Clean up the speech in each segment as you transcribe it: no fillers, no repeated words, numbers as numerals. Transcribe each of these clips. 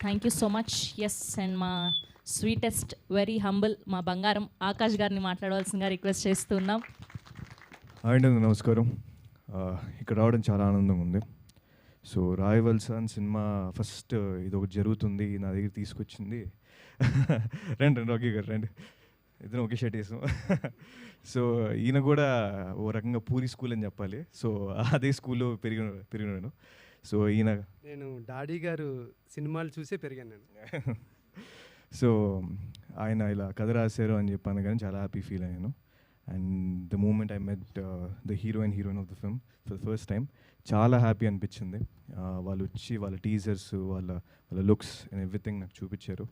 Thank you so much. Yes, and మా sweetest very humble మా బంగారం ఆకాష్ గారిని మాట్లాడవలసిందిగా రిక్వెస్ట్ చేస్తున్నాం. అండి నమస్కారం. ఇక్కడ రావడం చాలా ఆనందంగా ఉంది. సో రాయవల్సన్ సినిమా ఫస్ట్ ఇది ఒకటి జరుగుతుంది నా దగ్గర తీసుకొచ్చింది. రండి రాకీ గారు రండి, ఇద్దరు ఒకే షర్ట్ వేసాం. సో ఈయన కూడా ఓ రకంగా పూరి స్కూల్ అని చెప్పాలి. సో అదే స్కూల్లో పెరిగినాను. సో నేను డాడీ గారు సినిమాలు చూసే పెరిగాను నేను. సో ఆయన ఇలా కథ రాశారు అని చెప్పాను కానీ చాలా హ్యాపీ ఫీల్ అయ్యాను. And the moment I met the heroine of the film for the first time చాలా హ్యాపీ అనిపించింది. వాళ్ళు వచ్చి వాళ్ళ టీజర్స్ వాళ్ళ లుక్స్ అండ్ ఎవ్రీథింగ్ నాకు చూపించారు.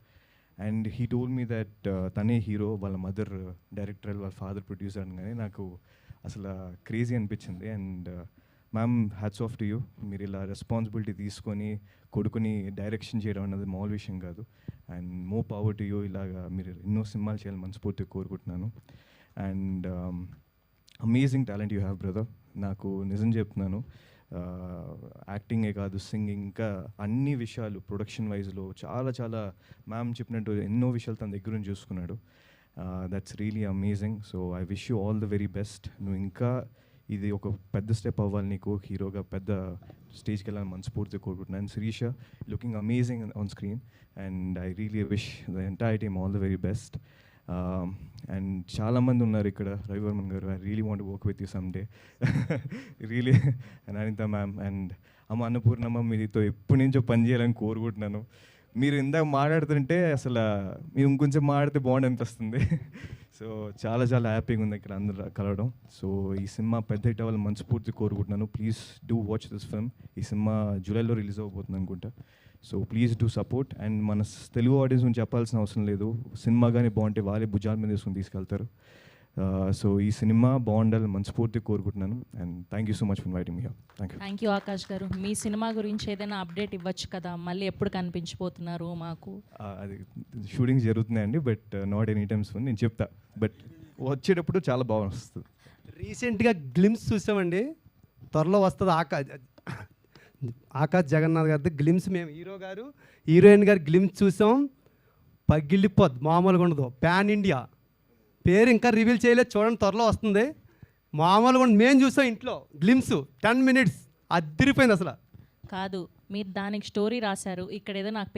And he told me that తనే హీరో, వాళ్ళ మదర్ డైరెక్టర్, వాళ్ళ ఫాదర్ ప్రొడ్యూసర్ అనగానే నాకు అసలు క్రేజీ అనిపించింది. And ma'am hats off to you. మీరు ఇలా రెస్పాన్సిబిలిటీ తీసుకొని కొడుకుని డైరెక్షన్ చేయడం అన్నది మామూలు విషయం కాదు. And more power to you. ఇలాగా మీరు ఎన్నో సినిమాలు చేయాలని మనస్ఫూర్తిగా కోరుకుంటున్నాను. And amazing talent you have brother. నాకు నిజం చెప్తున్నాను, యాక్టింగే కాదు సింగింగ్ ఇంకా అన్ని విషయాలు ప్రొడక్షన్ వైజ్లో చాలా మ్యామ్ చెప్పినట్టు ఎన్నో విషయాలు తన దగ్గర నుంచి చూసుకున్నాడు. That's really amazing. So I wish you all the very best. నువ్వు ఇంకా ఇది ఒక పెద్ద స్టెప్ అవ్వాలి, నీకు హీరోగా పెద్ద స్టేజ్కి వెళ్ళాలని మనస్ఫూర్తిగా కోరుకుంటున్నాను. And Sirisha looking amazing on screen and I really wish the entire team all the very best. And చాలామంది ఉన్నారు ఇక్కడ, రవివర్మన్ గారు, I really want work with you some day really. And Anitha ma'am and అమ్మ అన్నపూర్ణమ్మ, మీతో ఎప్పటి నుంచో పని చేయాలని కోరుకుంటున్నాను. మీరు ఇందాక మాట్లాడుతుంటే అసలు మీరు ఇంకొంచెం మాట్లాడితే బాగుండి అనిపిస్తుంది. సో చాలా హ్యాపీగా ఉంది ఇక్కడ అందరూ కలవడం. సో ఈ సినిమా పెద్ద హిట్ అవ్వాలని మనస్ఫూర్తి కోరుకుంటున్నాను. Please do watch this film. ఈ సినిమా జూలైలో రిలీజ్ అవ్వబోతుంది అనుకుంటా. So please do support. And మన తెలుగు ఆడియన్స్ నుంచి చెప్పాల్సిన అవసరం లేదు, సినిమా కానీ బాగుంటే వాళ్ళే భుజాల మీద తీసుకుని తీసుకెళ్తారు. సో ఈ సినిమా బాగుండాలని మనస్ఫూర్తిగా కోరుకుంటున్నాను. And thank you so much for inviting me here. Thank you Akash గారు. మీ సినిమా గురించి ఏదైనా అప్డేట్ ఇవ్వచ్చు కదా, మళ్ళీ ఎప్పుడు కనిపించిపోతున్నారు మాకు? అది షూటింగ్స్ జరుగుతున్నాయండి, బట్ నాట్ ఎనీ టైమ్స్ నేను చెప్తా, బట్ వచ్చేటప్పుడు చాలా బాగా వస్తుంది. రీసెంట్గా గ్లిమ్స్ చూసామండి, త్వరలో వస్తుంది ఆకాష్ జగన్నాథ్ గారి గ్లిమ్స్. మేము హీరో గారు హీరోయిన్ గారు గ్లిమ్స్ చూసాం, పగిలిపోద్ది, మామూలుగా ఉండదు. పాన్ ఇండియా పేరు ఇంకా రివీల్ చేయలేదు, చూడండి త్వరలో వస్తుంది. మామూలుగా ఉండదు. మేము చూసాం ఇంట్లో గ్లిమ్స్ 10 minutes అదిరిపోయింది అసలు. కాదు, మీరు దానికి స్టోరీ రాశారు, ఇక్కడ ఏదో నాకు